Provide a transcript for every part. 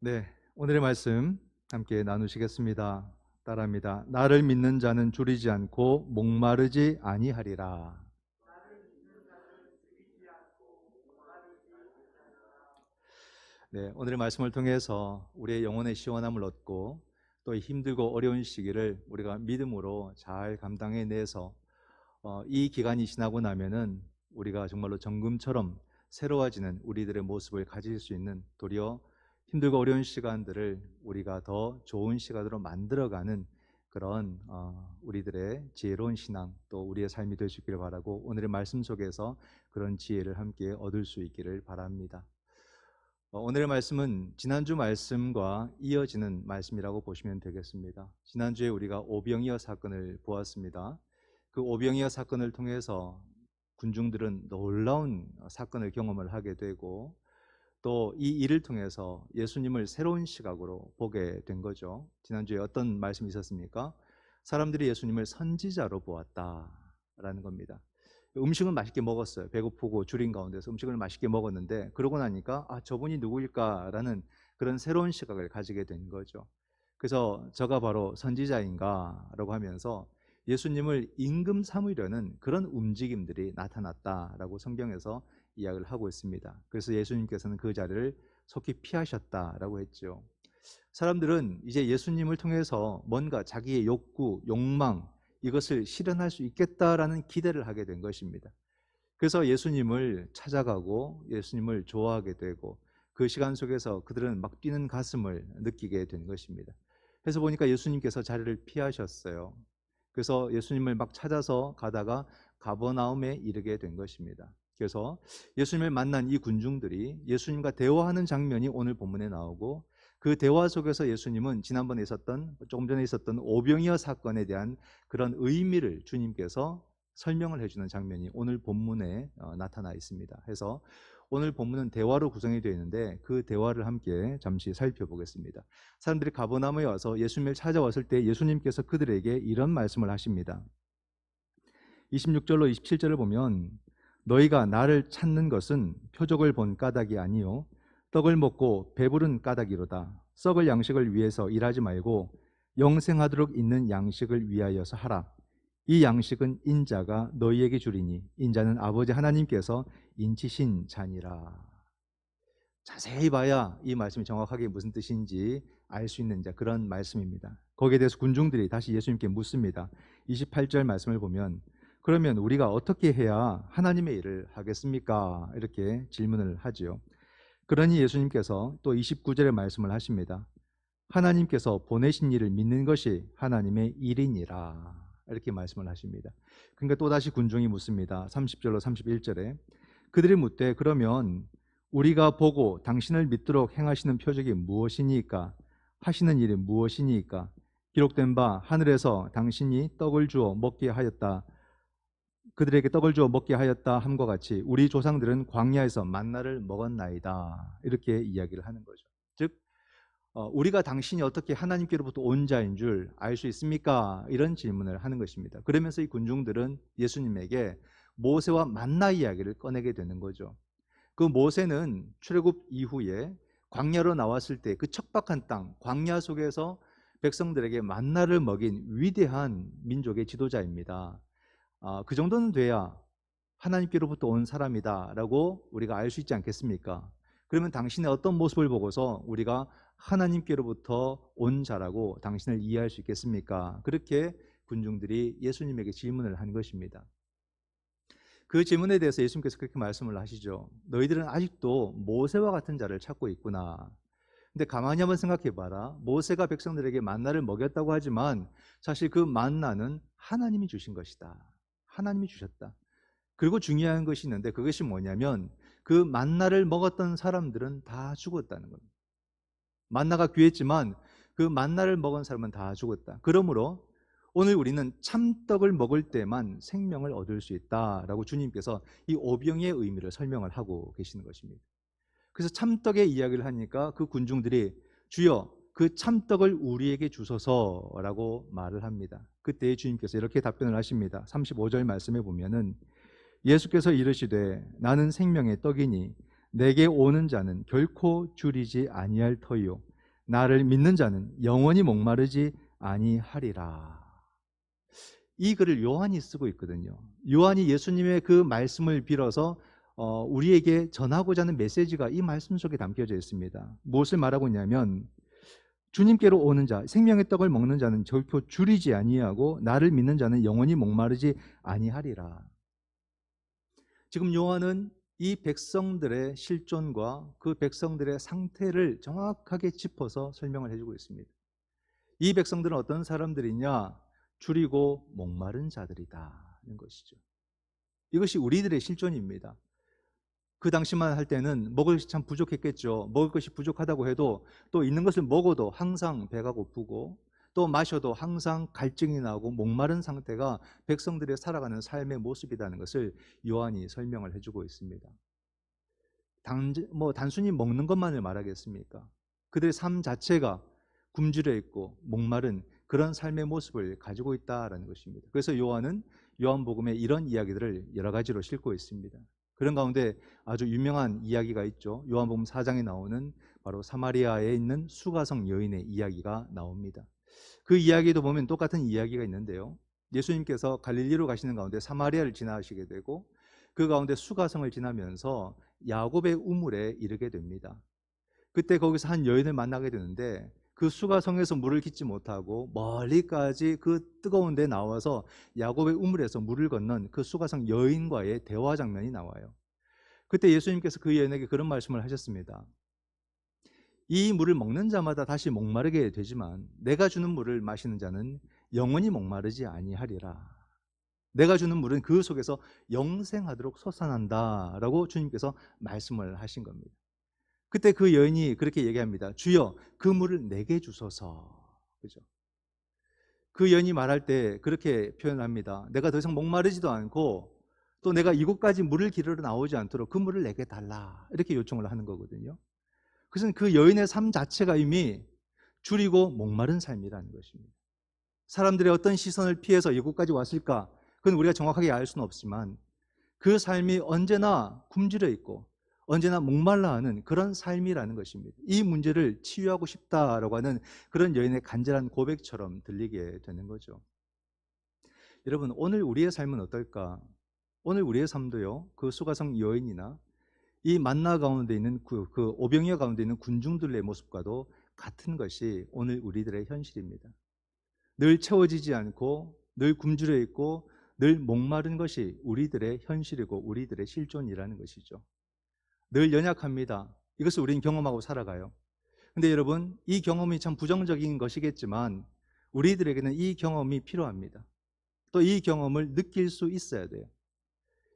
네, 오늘의 말씀 함께 나누시겠습니다. 따라합니다. 나를 믿는 자는 줄이지 않고 목마르지 아니하리라. 네, 오늘의 말씀을 통해서 우리의 영혼의 시원함을 얻고 또 힘들고 어려운 시기를 우리가 믿음으로 잘 감당해내서 이 기간이 지나고 나면은 우리가 정말로 정금처럼 새로워지는 우리들의 모습을 가질 수 있는, 도리어 힘들고 어려운 시간들을 우리가 더 좋은 시간으로 만들어가는 그런 우리들의 지혜로운 신앙, 또 우리의 삶이 될 수 있기를 바라고, 오늘의 말씀 속에서 그런 지혜를 함께 얻을 수 있기를 바랍니다. 오늘의 말씀은 지난주 말씀과 이어지는 말씀이라고 보시면 되겠습니다. 지난주에 우리가 오병이어 사건을 보았습니다. 그 오병이어 사건을 통해서 군중들은 놀라운 사건을 경험을 하게 되고, 또 이 일을 통해서 예수님을 새로운 시각으로 보게 된 거죠. 지난주에 어떤 말씀이 있었습니까? 사람들이 예수님을 선지자로 보았다라는 겁니다. 음식은 맛있게 먹었어요. 배고프고 줄인 가운데서 음식을 맛있게 먹었는데, 그러고 나니까 저분이 누구일까라는 그런 새로운 시각을 가지게 된 거죠. 그래서 저가 바로 선지자인가라고 하면서 예수님을 임금 삼으려는 그런 움직임들이 나타났다라고 성경에서 이야기를 하고 있습니다. 그래서 예수님께서는 그 자리를 속히 피하셨다라고 했죠. 사람들은 이제 예수님을 통해서 뭔가 자기의 욕구, 욕망, 이것을 실현할 수 있겠다라는 기대를 하게 된 것입니다. 그래서 예수님을 찾아가고 예수님을 좋아하게 되고, 그 시간 속에서 그들은 막 뛰는 가슴을 느끼게 된 것입니다. 그래서 보니까 예수님께서 자리를 피하셨어요. 그래서 예수님을 막 찾아서 가다가 가버나움에 이르게 된 것입니다. 그래서 예수님을 만난 이 군중들이 예수님과 대화하는 장면이 오늘 본문에 나오고, 그 대화 속에서 예수님은 지난번에 있었던, 조금 전에 있었던 오병이어 사건에 대한 그런 의미를 주님께서 설명을 해주는 장면이 오늘 본문에 나타나 있습니다. 그래서 오늘 본문은 대화로 구성이 되어 있는데, 그 대화를 함께 잠시 살펴보겠습니다. 사람들이 가버나움에 와서 예수님을 찾아왔을 때 예수님께서 그들에게 이런 말씀을 하십니다. 26절로 27절을 보면, 너희가 나를 찾는 것은 표적을 본 까닭이 아니요 떡을 먹고 배부른 까닭이로다. 썩을 양식을 위해서 일하지 말고 영생하도록 있는 양식을 위하여서 하라. 이 양식은 인자가 너희에게 주리니 인자는 아버지 하나님께서 인치신 자니라. 자세히 봐야 이 말씀이 정확하게 무슨 뜻인지 알 수 있는 그런 말씀입니다. 거기에 대해서 군중들이 다시 예수님께 묻습니다. 28절 말씀을 보면, 그러면 우리가 어떻게 해야 하나님의 일을 하겠습니까? 이렇게 질문을 하지요. 그러니 예수님께서 또 29절의 말씀을 하십니다. 하나님께서 보내신 일을 믿는 것이 하나님의 일이니라. 이렇게 말씀을 하십니다. 그러니까 또다시 군중이 묻습니다. 30절로 31절에 그들이 묻되, 그러면 우리가 보고 당신을 믿도록 행하시는 표적이 무엇이니까? 하시는 일이 무엇이니까? 기록된 바 하늘에서 당신이 떡을 주어 먹게 하였다, 그들에게 떡을 주어 먹게 하였다 함과 같이 우리 조상들은 광야에서 만나를 먹었나이다. 이렇게 이야기를 하는 거죠. 즉 우리가 당신이 어떻게 하나님께로부터 온 자인 줄 알 수 있습니까? 이런 질문을 하는 것입니다. 그러면서 이 군중들은 예수님에게 모세와 만나 이야기를 꺼내게 되는 거죠. 그 모세는 출애굽 이후에 광야로 나왔을 때 그 척박한 땅, 광야 속에서 백성들에게 만나를 먹인 위대한 민족의 지도자입니다. 그 정도는 돼야 하나님께로부터 온 사람이다라고 우리가 알 수 있지 않겠습니까? 그러면 당신의 어떤 모습을 보고서 우리가 하나님께로부터 온 자라고 당신을 이해할 수 있겠습니까? 그렇게 군중들이 예수님에게 질문을 한 것입니다. 그 질문에 대해서 예수님께서 그렇게 말씀을 하시죠. 너희들은 아직도 모세와 같은 자를 찾고 있구나. 근데 가만히 한번 생각해 봐라. 모세가 백성들에게 만나를 먹였다고 하지만 사실 그 만나는 하나님이 주신 것이다. 하나님이 주셨다. 그리고 중요한 것이 있는데, 그것이 뭐냐면 그 만나를 먹었던 사람들은 다 죽었다는 겁니다. 만나가 귀했지만 그 만나를 먹은 사람은 다 죽었다. 그러므로 오늘 우리는 참떡을 먹을 때만 생명을 얻을 수 있다라고 주님께서 이 오병의 의미를 설명을 하고 계시는 것입니다. 그래서 참떡의 이야기를 하니까 그 군중들이 주여 그 참떡을 우리에게 주소서라고 말을 합니다. 그때 주님께서 이렇게 답변을 하십니다. 35절 말씀에 보면은 예수께서 이르시되 나는 생명의 떡이니 내게 오는 자는 결코 줄이지 아니할 터이요 나를 믿는 자는 영원히 목마르지 아니하리라. 이 글을 요한이 쓰고 있거든요. 요한이 예수님의 그 말씀을 빌어서 우리에게 전하고자 하는 메시지가 이 말씀 속에 담겨져 있습니다. 무엇을 말하고 있냐면 주님께로 오는 자, 생명의 떡을 먹는 자는 결코 줄이지 아니하고 나를 믿는 자는 영원히 목마르지 아니하리라. 지금 요한은 이 백성들의 실존과 그 백성들의 상태를 정확하게 짚어서 설명을 해주고 있습니다. 이 백성들은 어떤 사람들이냐? 줄이고 목마른 자들이다는 것이죠. 이것이 우리들의 실존입니다. 그 당시만 할 때는 먹을 것이 참 부족했겠죠. 먹을 것이 부족하다고 해도 또 있는 것을 먹어도 항상 배가 고프고 또 마셔도 항상 갈증이 나고 목마른 상태가 백성들의 살아가는 삶의 모습이라는 것을 요한이 설명을 해주고 있습니다. 단순히 먹는 것만을 말하겠습니까? 그들의 삶 자체가 굶주려 있고 목마른 그런 삶의 모습을 가지고 있다라는 것입니다. 그래서 요한은 요한복음에 이런 이야기들을 여러 가지로 싣고 있습니다. 그런 가운데 아주 유명한 이야기가 있죠. 요한복음 4장에 나오는 바로 사마리아에 있는 수가성 여인의 이야기가 나옵니다. 그 이야기도 보면 똑같은 이야기가 있는데요. 예수님께서 갈릴리로 가시는 가운데 사마리아를 지나시게 되고 그 가운데 수가성을 지나면서 야곱의 우물에 이르게 됩니다. 그때 거기서 한 여인을 만나게 되는데 그 수가성에서 물을 깃지 못하고 멀리까지 그 뜨거운 데 나와서 야곱의 우물에서 물을 건넌 그 수가성 여인과의 대화 장면이 나와요. 그때 예수님께서 그 여인에게 그런 말씀을 하셨습니다. 이 물을 먹는 자마다 다시 목마르게 되지만 내가 주는 물을 마시는 자는 영원히 목마르지 아니하리라. 내가 주는 물은 그 속에서 영생하도록 솟아난다라고 주님께서 말씀을 하신 겁니다. 그때 그 여인이 그렇게 얘기합니다. 주여, 그 물을 내게 주소서. 그죠? 그 여인이 말할 때 그렇게 표현합니다. 내가 더 이상 목마르지도 않고 또 내가 이곳까지 물을 기르러 나오지 않도록 그 물을 내게 달라. 이렇게 요청을 하는 거거든요. 그것은 그 여인의 삶 자체가 이미 줄이고 목마른 삶이라는 것입니다. 사람들의 어떤 시선을 피해서 이곳까지 왔을까? 그건 우리가 정확하게 알 수는 없지만 그 삶이 언제나 굶주려 있고 언제나 목말라하는 그런 삶이라는 것입니다. 이 문제를 치유하고 싶다라고 하는 그런 여인의 간절한 고백처럼 들리게 되는 거죠. 여러분, 오늘 우리의 삶은 어떨까? 오늘 우리의 삶도요, 그 수가성 여인이나 이 만나 가운데 있는 그 오병이어 가운데 있는 군중들의 모습과도 같은 것이 오늘 우리들의 현실입니다. 늘 채워지지 않고 늘 굶주려 있고 늘 목마른 것이 우리들의 현실이고 우리들의 실존이라는 것이죠. 늘 연약합니다. 이것을 우리는 경험하고 살아가요. 근데 여러분, 이 경험이 참 부정적인 것이겠지만 우리들에게는 이 경험이 필요합니다. 또 이 경험을 느낄 수 있어야 돼요.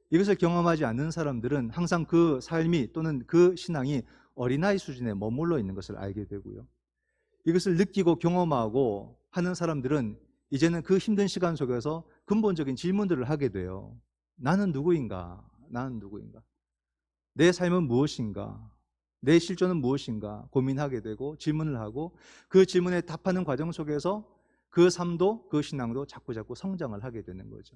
이것을 경험하지 않는 사람들은 항상 그 삶이 또는 그 신앙이 어린아이 수준에 머물러 있는 것을 알게 되고요. 이것을 느끼고 경험하고 하는 사람들은 이제는 그 힘든 시간 속에서 근본적인 질문들을 하게 돼요. 나는 누구인가? 나는 누구인가? 내 삶은 무엇인가? 내 실존은 무엇인가? 고민하게 되고 질문을 하고 그 질문에 답하는 과정 속에서 그 삶도 그 신앙도 자꾸 성장을 하게 되는 거죠.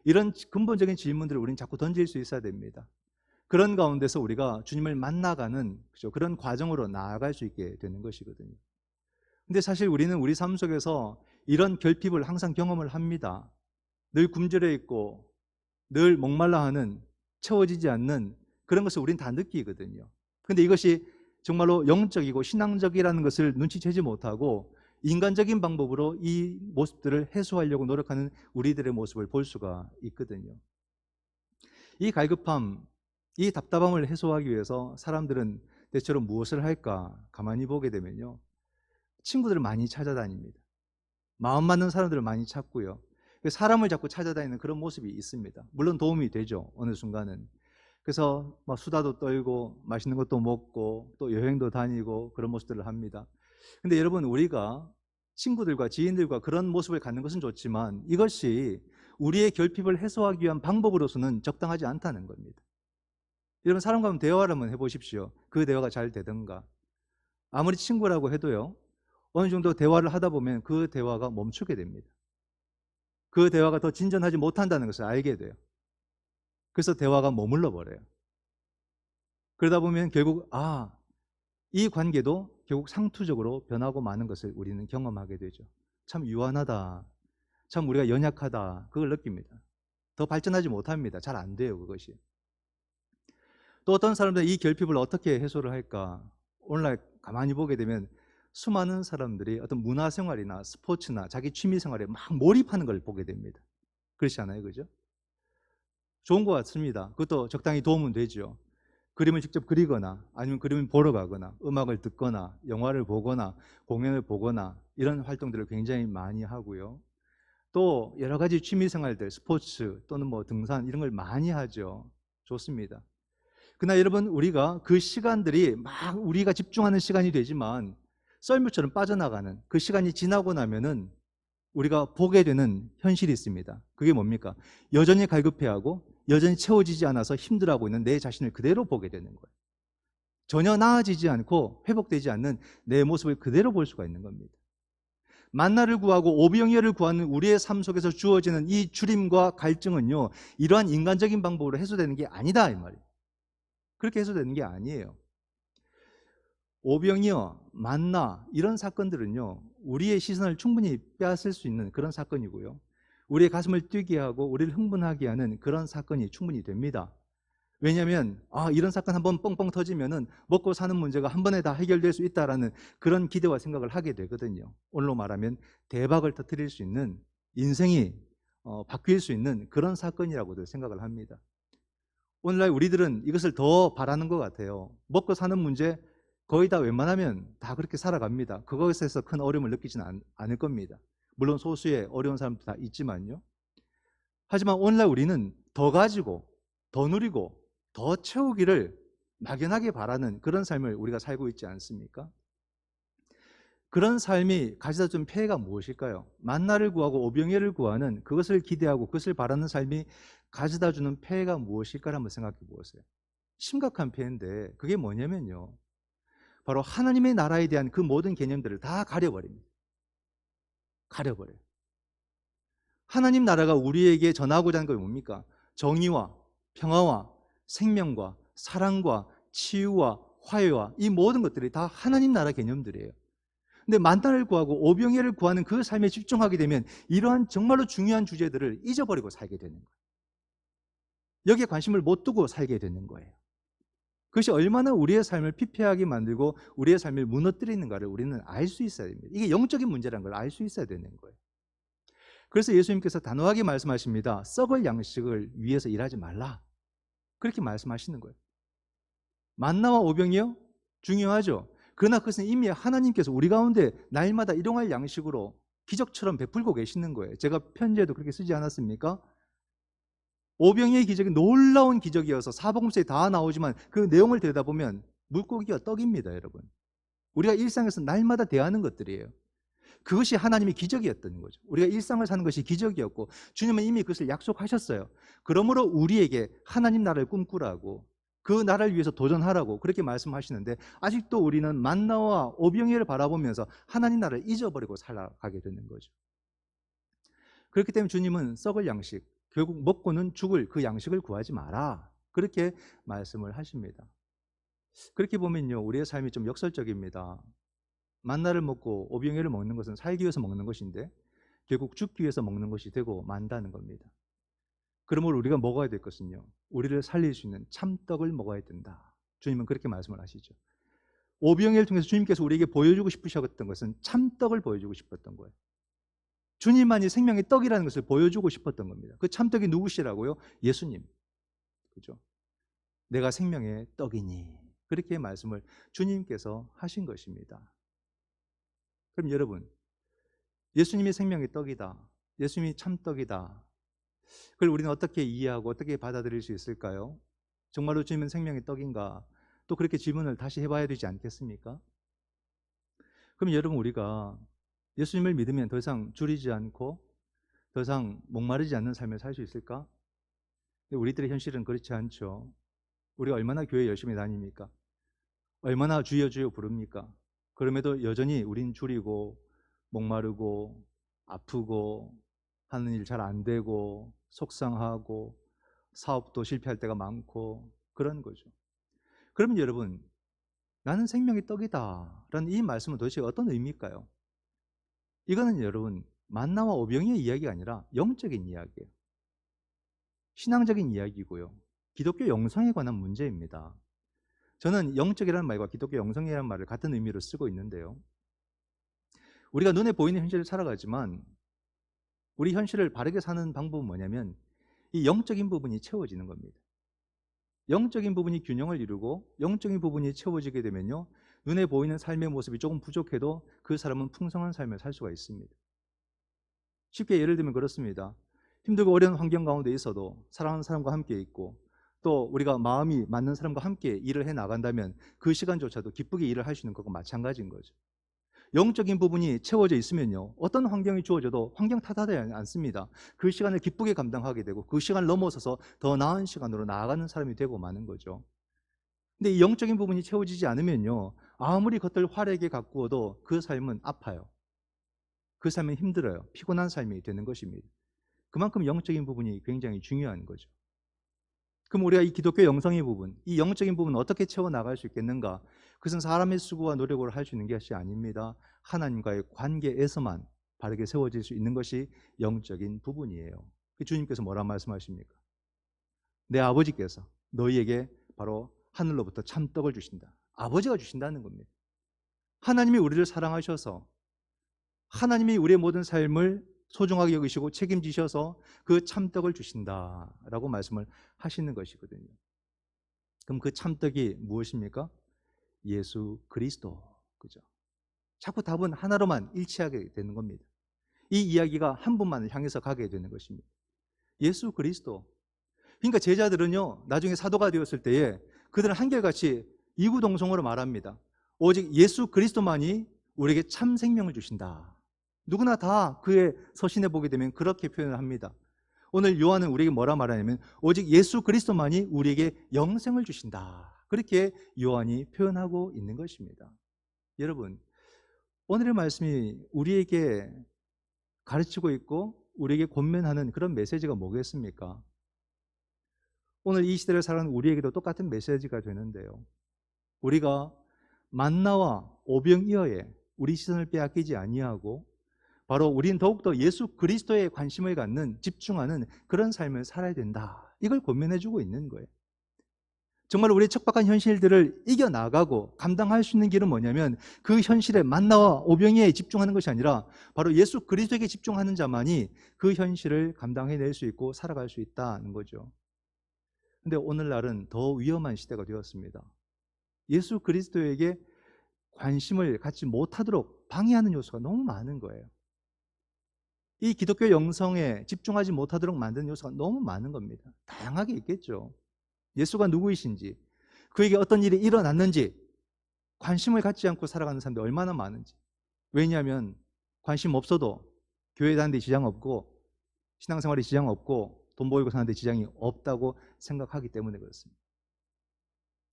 이런 근본적인 질문들을 우리는 자꾸 던질 수 있어야 됩니다. 그런 가운데서 우리가 주님을 만나가는 그런 과정으로 나아갈 수 있게 되는 것이거든요. 근데 사실 우리는 우리 삶 속에서 이런 결핍을 항상 경험을 합니다. 늘 굶주려 있고 늘 목말라하는 채워지지 않는 그런 것을 우리는 다 느끼거든요. 근데 이것이 정말로 영적이고 신앙적이라는 것을 눈치채지 못하고 인간적인 방법으로 이 모습들을 해소하려고 노력하는 우리들의 모습을 볼 수가 있거든요. 이 갈급함, 이 답답함을 해소하기 위해서 사람들은 대체로 무엇을 할까? 가만히 보게 되면요, 친구들을 많이 찾아다닙니다. 마음 맞는 사람들을 많이 찾고요, 사람을 자꾸 찾아다니는 그런 모습이 있습니다. 물론 도움이 되죠, 어느 순간은. 그래서 막 수다도 떨고 맛있는 것도 먹고 또 여행도 다니고 그런 모습들을 합니다. 근데 여러분, 우리가 친구들과 지인들과 그런 모습을 갖는 것은 좋지만 이것이 우리의 결핍을 해소하기 위한 방법으로서는 적당하지 않다는 겁니다. 여러분, 사람과 한번 대화를 한번 해보십시오. 그 대화가 잘 되든가. 아무리 친구라고 해도요, 어느 정도 대화를 하다 보면 그 대화가 멈추게 됩니다. 그 대화가 더 진전하지 못한다는 것을 알게 돼요. 그래서 대화가 머물러 버려요. 그러다 보면 결국 이 관계도 결국 상투적으로 변하고 마는 것을 우리는 경험하게 되죠. 참 유한하다. 참 우리가 연약하다. 그걸 느낍니다. 더 발전하지 못합니다. 잘 안 돼요, 그것이. 또 어떤 사람들은 이 결핍을 어떻게 해소를 할까? 오늘날 가만히 보게 되면 수많은 사람들이 어떤 문화생활이나 스포츠나 자기 취미생활에 막 몰입하는 걸 보게 됩니다. 그렇지 않아요? 그죠? 좋은 것 같습니다. 그것도 적당히 도움은 되죠. 그림을 직접 그리거나 아니면 그림을 보러 가거나 음악을 듣거나 영화를 보거나 공연을 보거나 이런 활동들을 굉장히 많이 하고요. 또 여러 가지 취미 생활들, 스포츠 또는 뭐 등산 이런 걸 많이 하죠. 좋습니다. 그러나 여러분, 우리가 그 시간들이 막 우리가 집중하는 시간이 되지만 썰물처럼 빠져나가는 그 시간이 지나고 나면은 우리가 보게 되는 현실이 있습니다. 그게 뭡니까? 여전히 갈급해하고 여전히 채워지지 않아서 힘들어하고 있는 내 자신을 그대로 보게 되는 거예요. 전혀 나아지지 않고 회복되지 않는 내 모습을 그대로 볼 수가 있는 겁니다. 만나를 구하고 오병이어를 구하는 우리의 삶 속에서 주어지는 이 주림과 갈증은요, 이러한 인간적인 방법으로 해소되는 게 아니다 이 말이에요. 그렇게 해소되는 게 아니에요. 오병이어, 만나 이런 사건들은요, 우리의 시선을 충분히 빼앗을 수 있는 그런 사건이고요, 우리의 가슴을 뛰게 하고 우리를 흥분하게 하는 그런 사건이 충분히 됩니다. 왜냐하면 이런 사건 한번 뻥뻥 터지면은 먹고 사는 문제가 한 번에 다 해결될 수 있다라는 그런 기대와 생각을 하게 되거든요. 오늘로 말하면 대박을 터뜨릴 수 있는, 인생이 바뀔 수 있는 그런 사건이라고도 생각을 합니다. 오늘날 우리들은 이것을 더 바라는 것 같아요. 먹고 사는 문제 거의 다 웬만하면 다 그렇게 살아갑니다. 그것에서 큰 어려움을 느끼지는 않을 겁니다. 물론 소수의 어려운 사람도 다 있지만요. 하지만 오늘날 우리는 더 가지고 더 누리고 더 채우기를 막연하게 바라는 그런 삶을 우리가 살고 있지 않습니까? 그런 삶이 가져다 준 폐해가 무엇일까요? 만나를 구하고 오병이어를 구하는, 그것을 기대하고 그것을 바라는 삶이 가져다 주는 폐해가 무엇일까를 한번 생각해 보세요. 심각한 폐해인데 그게 뭐냐면요, 바로 하나님의 나라에 대한 그 모든 개념들을 다 가려버립니다. 가려버려요. 하나님 나라가 우리에게 전하고자 하는 게 뭡니까? 정의와 평화와 생명과 사랑과 치유와 화해와 이 모든 것들이 다 하나님 나라 개념들이에요. 근데 만나를 구하고 오병이어를 구하는 그 삶에 집중하게 되면 이러한 정말로 중요한 주제들을 잊어버리고 살게 되는 거예요. 여기에 관심을 못 두고 살게 되는 거예요. 그것이 얼마나 우리의 삶을 피폐하게 만들고 우리의 삶을 무너뜨리는가를 우리는 알 수 있어야 됩니다. 이게 영적인 문제라는 걸 알 수 있어야 되는 거예요. 그래서 예수님께서 단호하게 말씀하십니다. 썩을 양식을 위해서 일하지 말라. 그렇게 말씀하시는 거예요. 만나와 오병이요? 중요하죠. 그러나 그것은 이미 하나님께서 우리 가운데 날마다 일용할 양식으로 기적처럼 베풀고 계시는 거예요. 제가 편지에도 그렇게 쓰지 않았습니까? 오병이의 기적이 놀라운 기적이어서 사복음서에 다 나오지만 그 내용을 들여다보면 물고기와 떡입니다, 여러분. 우리가 일상에서 날마다 대하는 것들이에요. 그것이 하나님의 기적이었던 거죠. 우리가 일상을 사는 것이 기적이었고 주님은 이미 그것을 약속하셨어요. 그러므로 우리에게 하나님 나라를 꿈꾸라고, 그 나라를 위해서 도전하라고 그렇게 말씀하시는데 아직도 우리는 만나와 오병이어를 바라보면서 하나님 나라를 잊어버리고 살아가게 되는 거죠. 그렇기 때문에 주님은 썩을 양식, 결국 먹고는 죽을 그 양식을 구하지 마라, 그렇게 말씀을 하십니다. 그렇게 보면요, 우리의 삶이 좀 역설적입니다. 만나를 먹고 오병이어를 먹는 것은 살기 위해서 먹는 것인데 결국 죽기 위해서 먹는 것이 되고 만다는 겁니다. 그러므로 우리가 먹어야 될 것은요, 우리를 살릴 수 있는 참떡을 먹어야 된다. 주님은 그렇게 말씀을 하시죠. 오병이어를 통해서 주님께서 우리에게 보여주고 싶으셨던 것은 참떡을 보여주고 싶었던 거예요. 주님만이 생명의 떡이라는 것을 보여주고 싶었던 겁니다. 그 참떡이 누구시라고요? 예수님. 그죠? 내가 생명의 떡이니. 그렇게 말씀을 주님께서 하신 것입니다. 그럼 여러분, 예수님이 생명의 떡이다, 예수님이 참떡이다, 그걸 우리는 어떻게 이해하고 어떻게 받아들일 수 있을까요? 정말로 주님은 생명의 떡인가? 또 그렇게 질문을 다시 해봐야 되지 않겠습니까? 그럼 여러분, 우리가 예수님을 믿으면 더 이상 줄이지 않고 더 이상 목마르지 않는 삶을 살 수 있을까? 우리들의 현실은 그렇지 않죠. 우리가 얼마나 교회 열심히 다닙니까? 얼마나 주여 주여 부릅니까? 그럼에도 여전히 우린 줄이고 목마르고 아프고 하는 일 잘 안 되고 속상하고 사업도 실패할 때가 많고 그런 거죠. 그러면 여러분, 나는 생명의 떡이다 라는 이 말씀은 도대체 어떤 의미일까요? 이거는 여러분, 만나와 오병이의 이야기가 아니라 영적인 이야기예요. 신앙적인 이야기고요. 기독교 영성에 관한 문제입니다. 저는 영적이라는 말과 기독교 영성이라는 말을 같은 의미로 쓰고 있는데요. 우리가 눈에 보이는 현실을 살아가지만 우리 현실을 바르게 사는 방법은 뭐냐면 이 영적인 부분이 채워지는 겁니다. 영적인 부분이 균형을 이루고 영적인 부분이 채워지게 되면요, 눈에 보이는 삶의 모습이 조금 부족해도 그 사람은 풍성한 삶을 살 수가 있습니다. 쉽게 예를 들면 그렇습니다. 힘들고 어려운 환경 가운데 있어도 사랑하는 사람과 함께 있고 또 우리가 마음이 맞는 사람과 함께 일을 해 나간다면 그 시간조차도 기쁘게 일을 할 수 있는 것과 마찬가지인 거죠. 영적인 부분이 채워져 있으면요, 어떤 환경이 주어져도 환경 탓하지 않습니다. 그 시간을 기쁘게 감당하게 되고 그 시간을 넘어서서 더 나은 시간으로 나아가는 사람이 되고 마는 거죠. 근데 이 영적인 부분이 채워지지 않으면요, 아무리 겉을 화려하게 가꾸어도 그 삶은 아파요. 그 삶은 힘들어요. 피곤한 삶이 되는 것입니다. 그만큼 영적인 부분이 굉장히 중요한 거죠. 그럼 우리가 이 기독교 영성의 부분, 이 영적인 부분을 어떻게 채워나갈 수 있겠는가? 그것은 사람의 수고와 노력으로 할 수 있는 것이 아닙니다. 하나님과의 관계에서만 바르게 세워질 수 있는 것이 영적인 부분이에요. 주님께서 뭐라 말씀하십니까? 내 아버지께서 너희에게 바로 하늘로부터 참떡을 주신다. 아버지가 주신다는 겁니다. 하나님이 우리를 사랑하셔서 하나님이 우리의 모든 삶을 소중하게 여기시고 책임지셔서 그 참떡을 주신다라고 말씀을 하시는 것이거든요. 그럼 그 참떡이 무엇입니까? 예수 그리스도. 그죠? 자꾸 답은 하나로만 일치하게 되는 겁니다. 이 이야기가 한 분만을 향해서 가게 되는 것입니다. 예수 그리스도. 그러니까 제자들은요, 나중에 사도가 되었을 때에 그들은 한결같이 이구동성으로 말합니다. 오직 예수 그리스도만이 우리에게 참 생명을 주신다. 누구나 다 그의 서신에 보게 되면 그렇게 표현을 합니다. 오늘 요한은 우리에게 뭐라 말하냐면 오직 예수 그리스도만이 우리에게 영생을 주신다. 그렇게 요한이 표현하고 있는 것입니다. 여러분, 오늘의 말씀이 우리에게 가르치고 있고 우리에게 권면하는 그런 메시지가 뭐겠습니까? 오늘 이 시대를 살아가는 우리에게도 똑같은 메시지가 되는데요. 우리가 만나와 오병이어에 우리 시선을 빼앗기지 아니하고 바로 우리는 더욱더 예수 그리스도에 관심을 갖는, 집중하는 그런 삶을 살아야 된다. 이걸 권면해주고 있는 거예요. 정말 우리의 척박한 현실들을 이겨나가고 감당할 수 있는 길은 뭐냐면 그 현실에 만나와 오병이에 집중하는 것이 아니라 바로 예수 그리스도에게 집중하는 자만이 그 현실을 감당해낼 수 있고 살아갈 수 있다는 거죠. 근데 오늘날은 더 위험한 시대가 되었습니다. 예수 그리스도에게 관심을 갖지 못하도록 방해하는 요소가 너무 많은 거예요. 이 기독교 영성에 집중하지 못하도록 만드는 요소가 너무 많은 겁니다. 다양하게 있겠죠. 예수가 누구이신지, 그에게 어떤 일이 일어났는지 관심을 갖지 않고 살아가는 사람들이 얼마나 많은지. 왜냐하면 관심 없어도 교회 다니는 데 지장 없고 신앙생활에 지장 없고 돈 벌고 사는 데 지장이 없다고 생각하기 때문에 그렇습니다.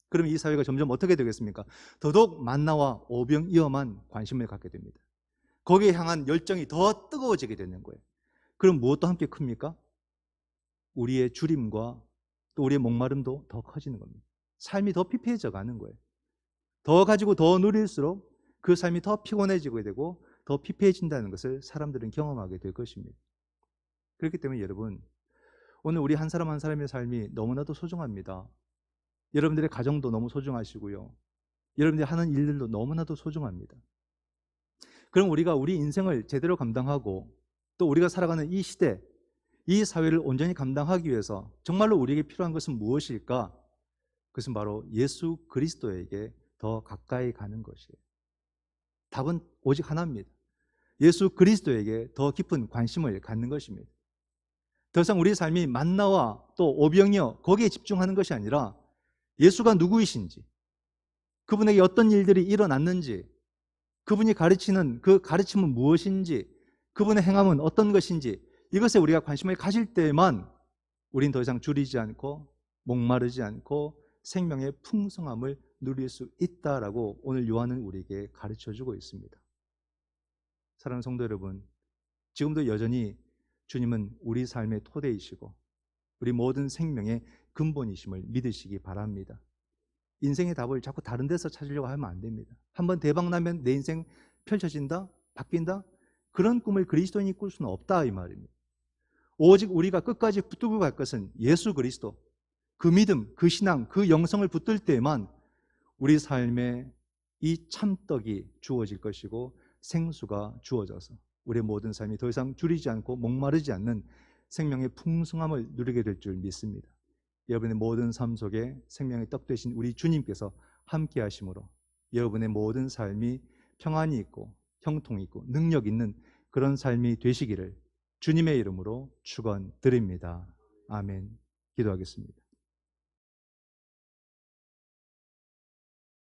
그러면 이 사회가 점점 어떻게 되겠습니까? 더더욱 만나와 오병이어만 관심을 갖게 됩니다. 거기에 향한 열정이 더 뜨거워지게 되는 거예요. 그럼 무엇도 함께 큽니까? 우리의 주림과 또 우리의 목마름도 더 커지는 겁니다. 삶이 더 피폐해져 가는 거예요. 더 가지고 더 누릴수록 그 삶이 더 피곤해지게 되고 더 피폐해진다는 것을 사람들은 경험하게 될 것입니다. 그렇기 때문에 여러분, 오늘 우리 한 사람 한 사람의 삶이 너무나도 소중합니다. 여러분들의 가정도 너무 소중하시고요. 여러분들이 하는 일들도 너무나도 소중합니다. 그럼 우리가 우리 인생을 제대로 감당하고 또 우리가 살아가는 이 시대, 이 사회를 온전히 감당하기 위해서 정말로 우리에게 필요한 것은 무엇일까? 그것은 바로 예수 그리스도에게 더 가까이 가는 것이에요. 답은 오직 하나입니다. 예수 그리스도에게 더 깊은 관심을 갖는 것입니다. 더 이상 우리 삶이 만나와 또 오병이어 거기에 집중하는 것이 아니라 예수가 누구이신지, 그분에게 어떤 일들이 일어났는지, 그분이 가르치는 그 가르침은 무엇인지, 그분의 행함은 어떤 것인지, 이것에 우리가 관심을 가질 때만 우린 더 이상 줄이지 않고 목마르지 않고 생명의 풍성함을 누릴 수 있다라고 오늘 요한은 우리에게 가르쳐주고 있습니다. 사랑하는 성도 여러분, 지금도 여전히 주님은 우리 삶의 토대이시고 우리 모든 생명의 근본이심을 믿으시기 바랍니다. 인생의 답을 자꾸 다른 데서 찾으려고 하면 안 됩니다. 한번 대박 나면 내 인생 펼쳐진다? 바뀐다? 그런 꿈을 그리스도인이 꿀 수는 없다 이 말입니다. 오직 우리가 끝까지 붙들고 갈 것은 예수 그리스도, 그 믿음, 그 신앙, 그 영성을 붙들 때에만 우리 삶에 이 참떡이 주어질 것이고 생수가 주어져서 우리의 모든 삶이 더 이상 줄이지 않고 목마르지 않는 생명의 풍성함을 누리게 될 줄 믿습니다. 여러분의 모든 삶 속에 생명의 떡 되신 우리 주님께서 함께 하심으로 여러분의 모든 삶이 평안이 있고 형통이 있고 능력 있는 그런 삶이 되시기를 주님의 이름으로 축원드립니다. 아멘. 기도하겠습니다.